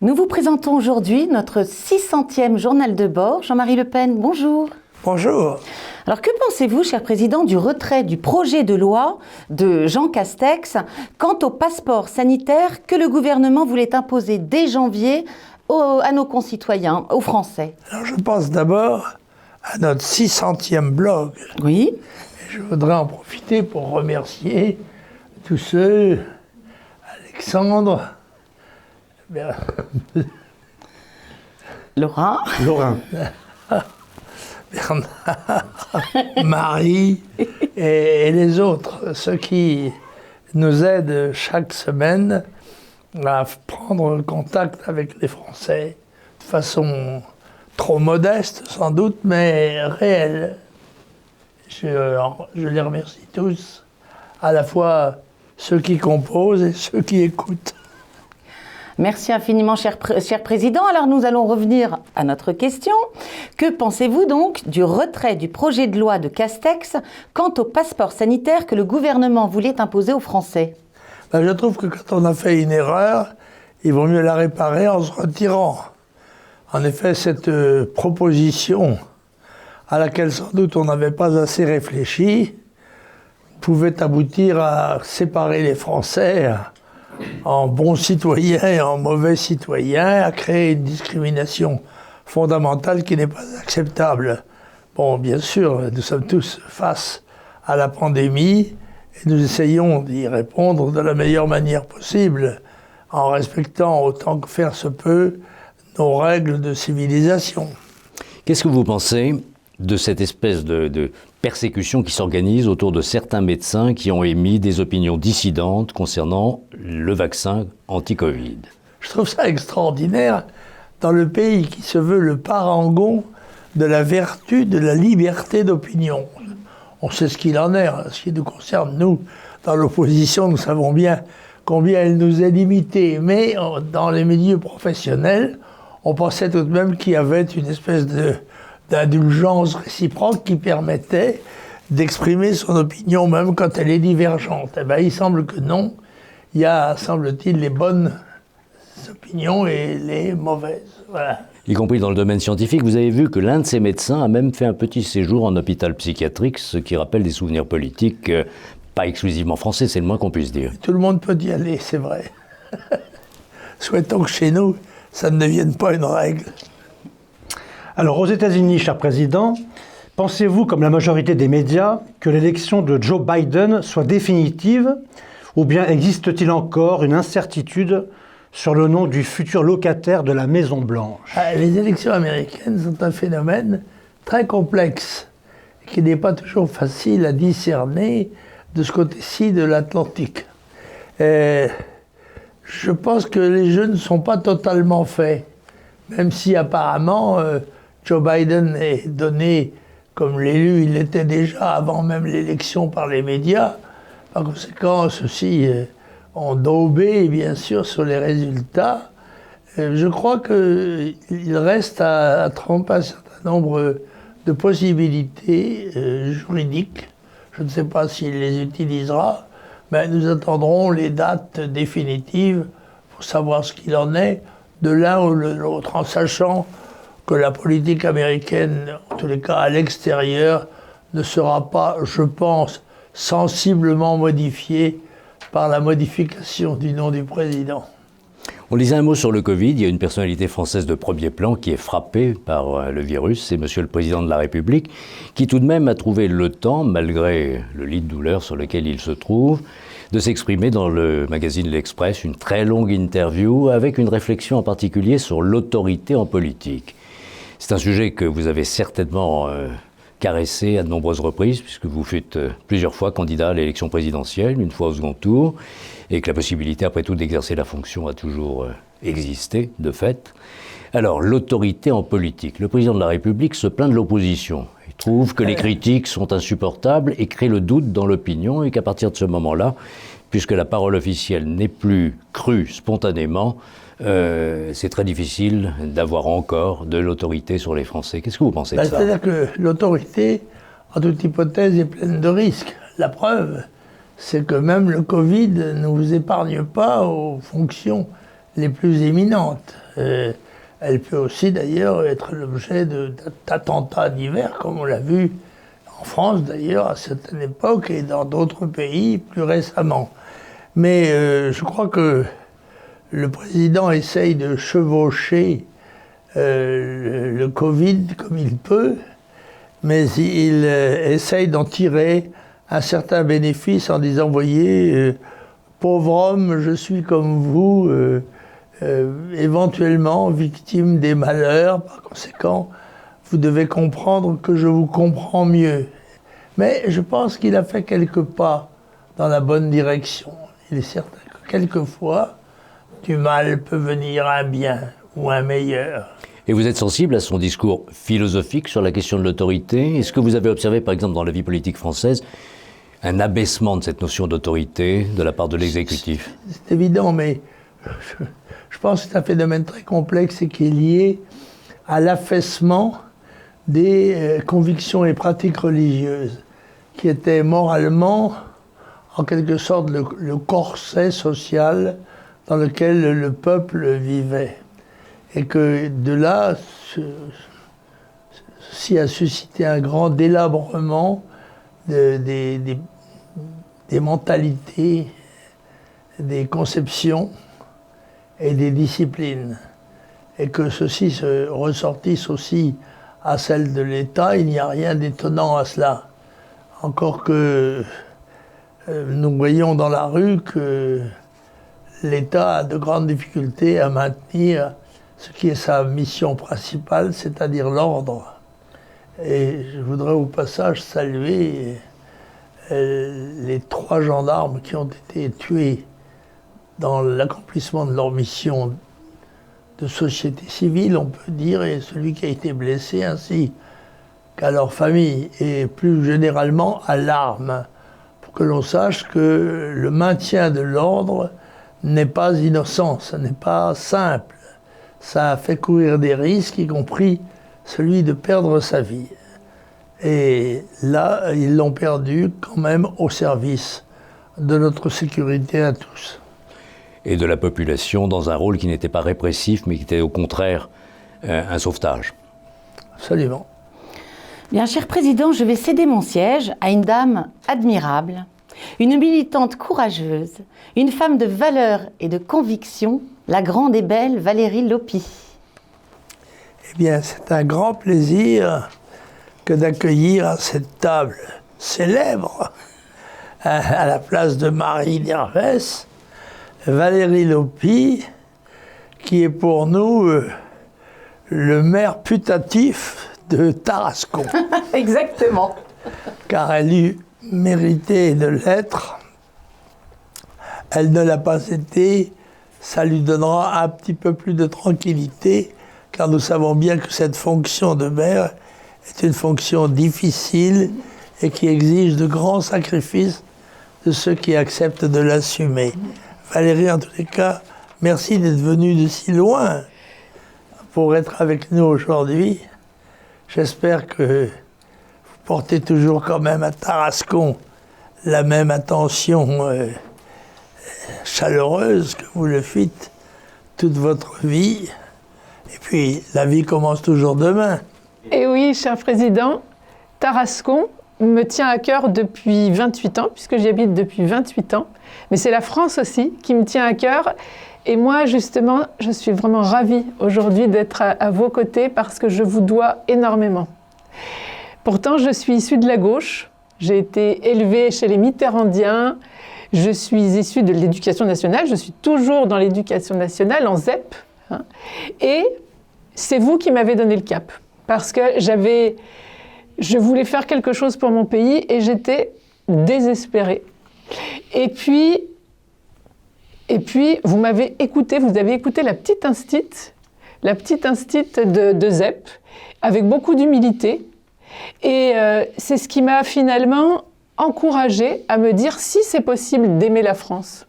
Nous vous présentons aujourd'hui notre 600e journal de bord. Jean-Marie Le Pen, bonjour. Bonjour. Alors que pensez-vous, cher Président, du retrait du projet de loi de Jean Castex quant au passeport sanitaire que le gouvernement voulait imposer dès janvier à nos concitoyens, aux Français? Alors je pense d'abord à notre 600e blog. Oui. Et je voudrais en profiter pour remercier tous ceux, Alexandre, Laurent, Bernard, Marie et les autres, ceux qui nous aident chaque semaine à prendre contact avec les Français de façon trop modeste sans doute, mais réelle. Je les remercie tous, à la fois ceux qui composent et ceux qui écoutent. merci infiniment, cher Président. Alors nous allons revenir à notre question. Que pensez-vous donc du retrait du projet de loi de Castex quant au passeport sanitaire que le gouvernement voulait imposer aux Français? Je trouve que quand on a fait une erreur, il vaut mieux la réparer en se retirant. En effet, cette proposition, à laquelle sans doute on n'avait pas assez réfléchi, pouvait aboutir à séparer les Français en bons citoyens et en mauvais citoyens, à créer une discrimination fondamentale qui n'est pas acceptable. Bon, bien sûr, nous sommes tous face à la pandémie et nous essayons d'y répondre de la meilleure manière possible, en respectant autant que faire se peut nos règles de civilisation. Qu'est-ce que vous pensez de cette espèce de persécution qui s'organise autour de certains médecins qui ont émis des opinions dissidentes concernant le vaccin anti-Covid? Je trouve ça extraordinaire dans le pays qui se veut le parangon de la vertu de la liberté d'opinion. On sait ce qu'il en est. Ce qui nous concerne, nous, dans l'opposition, nous savons bien combien elle nous est limitée. Mais dans les milieux professionnels, on pensait tout de même qu'il y avait une espèce d'indulgence réciproque qui permettait d'exprimer son opinion même quand elle est divergente. Eh bien, il semble que non. Il y a, semble-t-il, les bonnes opinions et les mauvaises. Voilà. Y compris dans le domaine scientifique, vous avez vu que l'un de ces médecins a même fait un petit séjour en hôpital psychiatrique, ce qui rappelle des souvenirs politiques, pas exclusivement français, c'est le moins qu'on puisse dire. Tout le monde peut y aller, c'est vrai. Souhaitons que chez nous, ça ne devienne pas une règle. Alors, aux États-Unis, cher Président, pensez-vous, comme la majorité des médias, que l'élection de Joe Biden soit définitive, ou bien existe-t-il encore une incertitude sur le nom du futur locataire de la Maison-Blanche? Les élections américaines sont un phénomène très complexe, qui n'est pas toujours facile à discerner de ce côté-ci de l'Atlantique. Je pense que les jeux ne sont pas totalement faits, même si apparemment Joe Biden est donné comme l'élu, il l'était déjà avant même l'élection par les médias. Par conséquent, ceux-ci ont daubé, bien sûr, sur les résultats. Je crois qu'il reste à Trump un certain nombre de possibilités juridiques. Je ne sais pas s'il les utilisera, mais nous attendrons les dates définitives pour savoir ce qu'il en est de l'un ou de l'autre, en sachant que la politique américaine, en tous les cas à l'extérieur, ne sera pas, je pense, sensiblement modifiée par la modification du nom du président. On lisait un mot sur le Covid, il y a une personnalité française de premier plan qui est frappée par le virus, c'est Monsieur le Président de la République, qui tout de même a trouvé le temps, malgré le lit de douleur sur lequel il se trouve, de s'exprimer dans le magazine L'Express, une très longue interview avec une réflexion en particulier sur l'autorité en politique. C'est un sujet que vous avez certainement caressé à de nombreuses reprises, puisque vous fûtes plusieurs fois candidat à l'élection présidentielle, une fois au second tour, et que la possibilité, après tout, d'exercer la fonction a toujours existé, de fait. Alors, l'autorité en politique. Le président de la République se plaint de l'opposition. Il trouve que les critiques sont insupportables et crée le doute dans l'opinion, et qu'à partir de ce moment-là, puisque la parole officielle n'est plus crue spontanément, c'est très difficile d'avoir encore de l'autorité sur les Français. Qu'est-ce que vous pensez de ça? C'est-à-dire que l'autorité, en toute hypothèse, est pleine de risques. La preuve, c'est que même le Covid ne vous épargne pas aux fonctions les plus éminentes. Elle peut aussi d'ailleurs être l'objet d'attentats divers, comme on l'a vu en France d'ailleurs à certaines époques et dans d'autres pays plus récemment. Mais je crois que le président essaye de chevaucher le Covid comme il peut, mais il essaye d'en tirer un certain bénéfice en disant, voyez, pauvre homme, je suis comme vous, éventuellement victime des malheurs, par conséquent, vous devez comprendre que je vous comprends mieux. Mais je pense qu'il a fait quelques pas dans la bonne direction. Il est certain que quelquefois, du mal peut venir un bien ou un meilleur. Et vous êtes sensible à son discours philosophique sur la question de l'autorité? Est-ce que vous avez observé, par exemple, dans la vie politique française, un abaissement de cette notion d'autorité de la part de l'exécutif? C'est évident, mais je pense que c'est un phénomène très complexe et qui est lié à l'affaissement des convictions et pratiques religieuses, qui étaient moralement, en quelque sorte, le corset social dans lequel le peuple vivait. Et que de là, ceci a suscité un grand délabrement des mentalités, des conceptions et des disciplines. Et que ceci se ressortisse aussi à celle de l'État, il n'y a rien d'étonnant à cela. Encore que nous voyons dans la rue que l'État a de grandes difficultés à maintenir ce qui est sa mission principale, c'est-à-dire l'ordre. Et je voudrais au passage saluer les 3 gendarmes qui ont été tués dans l'accomplissement de leur mission de société civile, on peut dire, et celui qui a été blessé, ainsi qu'à leur famille, et plus généralement à l'arme, pour que l'on sache que le maintien de l'ordre n'est pas innocent, ce n'est pas simple. Ça a fait courir des risques, y compris celui de perdre sa vie. Et là, ils l'ont perdu quand même au service de notre sécurité à tous. Et de la population dans un rôle qui n'était pas répressif, mais qui était au contraire un sauvetage. Absolument. Bien, cher Président, je vais céder mon siège à une dame admirable, une militante courageuse, une femme de valeur et de conviction, la grande et belle Valérie Lopy. Eh bien, c'est un grand plaisir que d'accueillir à cette table célèbre, à la place de Marie Nervès, Valérie Lopy, qui est pour nous le maire putatif de Tarascon. Exactement. Car elle eût mérité de l'être. Elle ne l'a pas été. Ça lui donnera un petit peu plus de tranquillité, car nous savons bien que cette fonction de maire est une fonction difficile et qui exige de grands sacrifices de ceux qui acceptent de l'assumer. Valérie, en tous les cas, merci d'être venue de si loin pour être avec nous aujourd'hui. J'espère que vous portez toujours quand même à Tarascon la même attention chaleureuse que vous le fîtes toute votre vie. Et puis, la vie commence toujours demain. Et oui, cher Président, Tarascon me tient à cœur depuis 28 ans, puisque j'y habite depuis 28 ans. Mais c'est la France aussi qui me tient à cœur. Et moi, justement, je suis vraiment ravie aujourd'hui d'être à vos côtés parce que je vous dois énormément. Pourtant, je suis issue de la gauche. J'ai été élevée chez les Mitterrandiens. Je suis issue de l'éducation nationale. Je suis toujours dans l'éducation nationale, en ZEP. Et c'est vous qui m'avez donné le cap. Parce que je voulais faire quelque chose pour mon pays et j'étais désespérée. Et puis vous avez écouté la petite instite de ZEP, avec beaucoup d'humilité. Et c'est ce qui m'a finalement encouragée à me dire si c'est possible d'aimer la France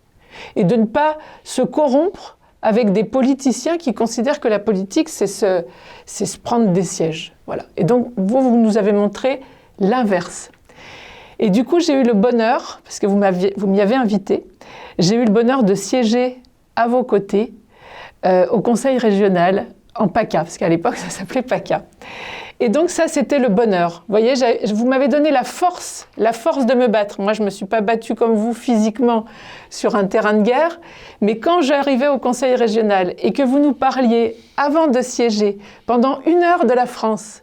et de ne pas se corrompre avec des politiciens qui considèrent que la politique, c'est se prendre des sièges. Voilà. Et donc, vous nous avez montré l'inverse. Et du coup, j'ai eu le bonheur, parce que vous m'y avez invité, j'ai eu le bonheur de siéger à vos côtés au conseil régional en PACA, parce qu'à l'époque, ça s'appelait PACA. Et donc ça, c'était le bonheur. Vous voyez, vous m'avez donné la force de me battre. Moi, je ne me suis pas battue comme vous physiquement sur un terrain de guerre, mais quand j'arrivais au conseil régional et que vous nous parliez, avant de siéger, pendant 1 heure de la France,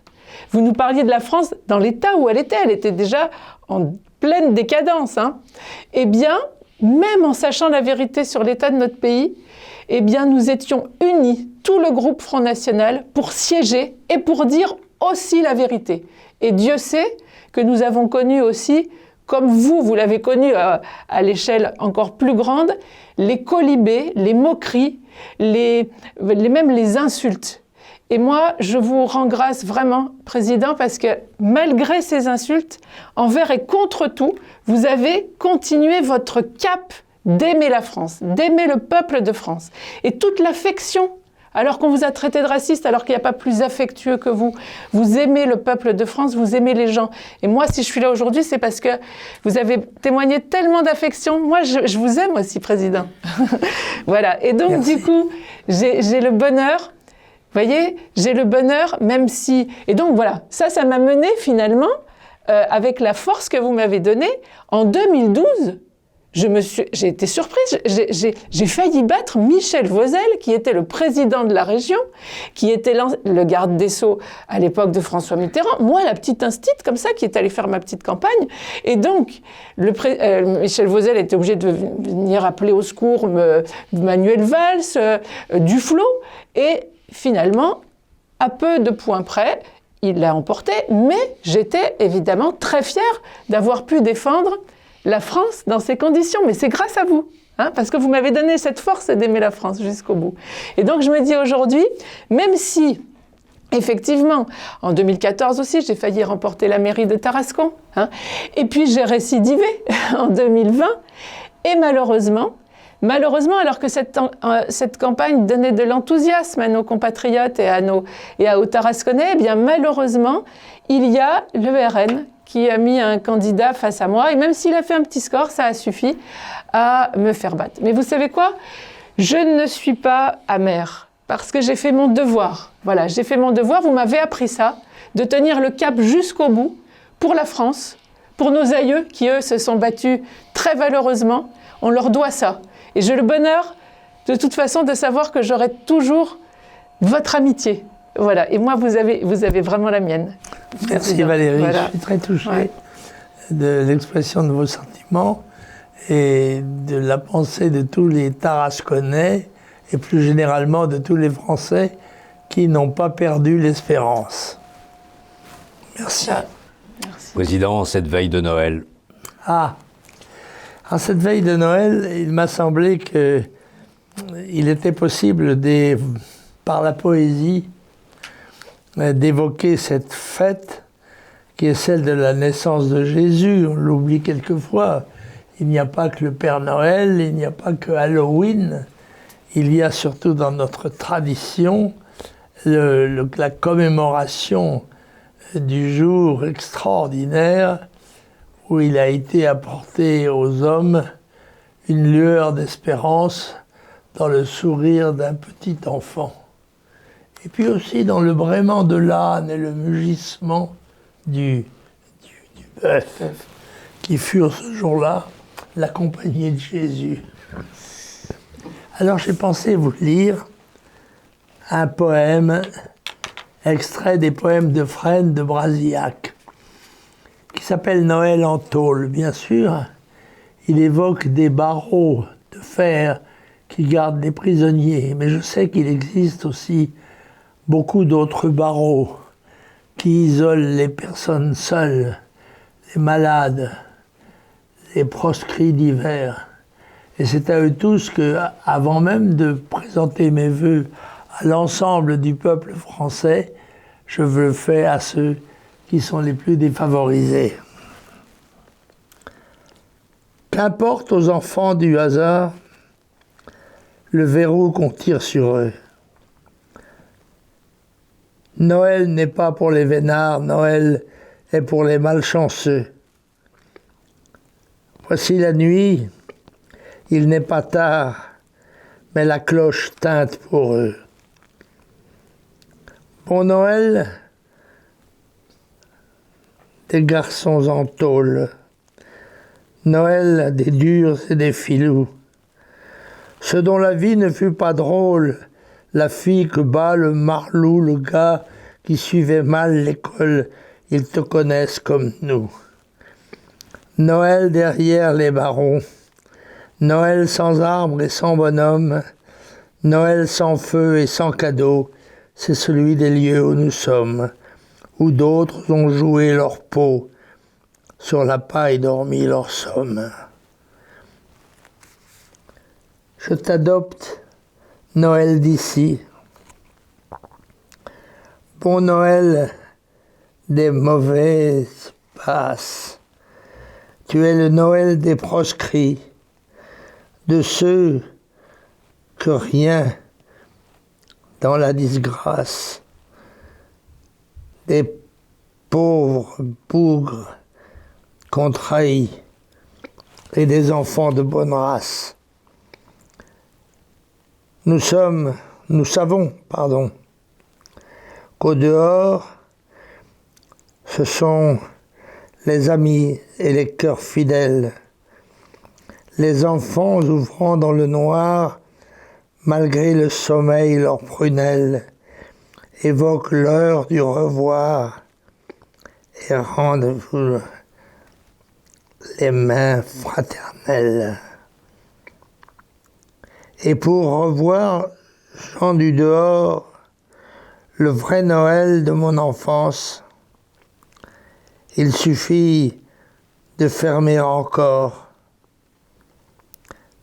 vous nous parliez de la France dans l'état où elle était déjà en pleine décadence, hein. Eh bien, même en sachant la vérité sur l'état de notre pays, eh bien, nous étions unis, tout le groupe Front National, pour siéger et pour dire aussi la vérité. Et Dieu sait que nous avons connu aussi, comme vous l'avez connu à l'échelle encore plus grande, les colibés, les moqueries, même les insultes. Et moi, je vous rends grâce vraiment, Président, parce que malgré ces insultes, envers et contre tout, vous avez continué votre cap d'aimer la France, d'aimer le peuple de France. Et toute l'affection, alors qu'on vous a traité de raciste, alors qu'il n'y a pas plus affectueux que vous. Vous aimez le peuple de France, vous aimez les gens. Et moi, si je suis là aujourd'hui, c'est parce que vous avez témoigné tellement d'affection. Moi, je vous aime aussi, Président. Voilà. Et donc, Merci. Du coup, j'ai le bonheur. Vous voyez, j'ai le bonheur, même si... Et donc, voilà. Ça m'a mené, finalement, avec la force que vous m'avez donnée, en 2012... J'ai été surprise, j'ai failli battre Michel Vauzel, qui était le président de la région, qui était le garde des Sceaux à l'époque de François Mitterrand. Moi, la petite instite, comme ça, qui est allée faire ma petite campagne. Et donc, Michel Vauzel était obligé de venir appeler au secours Manuel Valls, Duflot. Et finalement, à peu de points près, il l'a emporté. Mais j'étais évidemment très fière d'avoir pu défendre la France dans ces conditions, mais c'est grâce à vous, hein, parce que vous m'avez donné cette force d'aimer la France jusqu'au bout. Et donc je me dis aujourd'hui, même si, effectivement, en 2014 aussi, j'ai failli remporter la mairie de Tarascon, hein, et puis j'ai récidivé en 2020, et malheureusement, alors que cette campagne donnait de l'enthousiasme à nos compatriotes et aux Tarasconnais, eh bien malheureusement, il y a le RN qui a mis un candidat face à moi. Et même s'il a fait un petit score, ça a suffi à me faire battre. Mais vous savez quoi ? Je ne suis pas amère, parce que j'ai fait mon devoir. Voilà, j'ai fait mon devoir, vous m'avez appris ça, de tenir le cap jusqu'au bout, pour la France, pour nos aïeux, qui eux se sont battus très valeureusement. On leur doit ça. Et j'ai le bonheur, de toute façon, de savoir que j'aurai toujours votre amitié. Voilà, et moi, vous avez vraiment la mienne. Merci Valérie, voilà. Je suis très touché de l'expression de vos sentiments et de la pensée de tous les Tarasconnais et plus généralement de tous les Français qui n'ont pas perdu l'espérance. Merci. Merci. Président, cette veille de Noël, En cette veille de Noël, il m'a semblé qu'il était possible, par la poésie, d'évoquer cette fête qui est celle de la naissance de Jésus. On l'oublie quelquefois. Il n'y a pas que le Père Noël, il n'y a pas que Halloween. Il y a surtout dans notre tradition la commémoration du jour extraordinaire où il a été apporté aux hommes une lueur d'espérance dans le sourire d'un petit enfant. Et puis aussi dans le braiement de l'âne et le mugissement du bœuf, qui furent ce jour-là la compagnie de Jésus. Alors j'ai pensé vous lire un poème, extrait des poèmes de Fresne de Brasillac, qui s'appelle Noël en tôle. Bien sûr, il évoque des barreaux de fer qui gardent les prisonniers, mais je sais qu'il existe aussi beaucoup d'autres barreaux qui isolent les personnes seules, les malades, les proscrits divers. Et c'est à eux tous que, avant même de présenter mes vœux à l'ensemble du peuple français, je veux le faire à ceux qui sont les plus défavorisés. Qu'importe aux enfants du hasard le verrou qu'on tire sur eux. Noël n'est pas pour les vénards, Noël est pour les malchanceux. Voici la nuit, il n'est pas tard, mais la cloche tinte pour eux. Bon Noël, des garçons en tôle, Noël des durs et des filous, ceux dont la vie ne fut pas drôle, la fille que bat le marlou, le gars qui suivait mal l'école, ils te connaissent comme nous. Noël derrière les barons, Noël sans arbre et sans bonhomme, Noël sans feu et sans cadeau, c'est celui des lieux où nous sommes, où d'autres ont joué leur peau, sur la paille dormi leur somme. Je t'adopte, Noël d'ici. Bon Noël des mauvaises passes. Tu es le Noël des proscrits, de ceux que rien dans la disgrâce, des pauvres bougres qu'on trahit et des enfants de bonne race. Nous savons, qu'au dehors, ce sont les amis et les cœurs fidèles, les enfants ouvrant dans le noir, malgré le sommeil, leurs prunelles évoquent l'heure du revoir et rendez-vous les mains fraternelles. Et pour revoir Jean du dehors, le vrai Noël de mon enfance, il suffit de fermer encore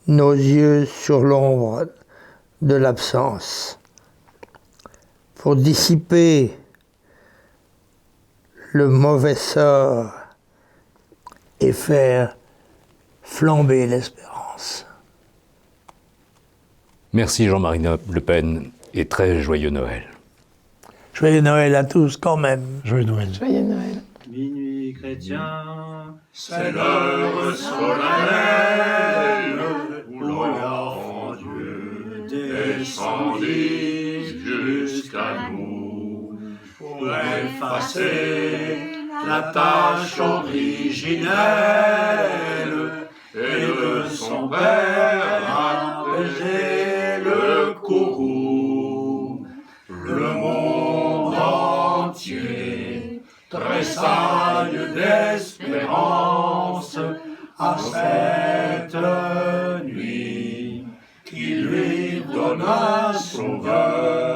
nos yeux sur l'ombre de l'absence pour dissiper le mauvais sort et faire flamber l'espérance. Merci Jean-Marie Le Pen et très joyeux Noël. Joyeux Noël à tous quand même. Joyeux Noël. Joyeux Noël. Minuit chrétien, c'est l'heure solennelle où l'enfant Dieu descendit jusqu'à nous pour effacer la tâche originelle et de son Père apaiser le courroux. Le monde entier tressaille d'espérance à cette nuit qui lui donne un sauveur.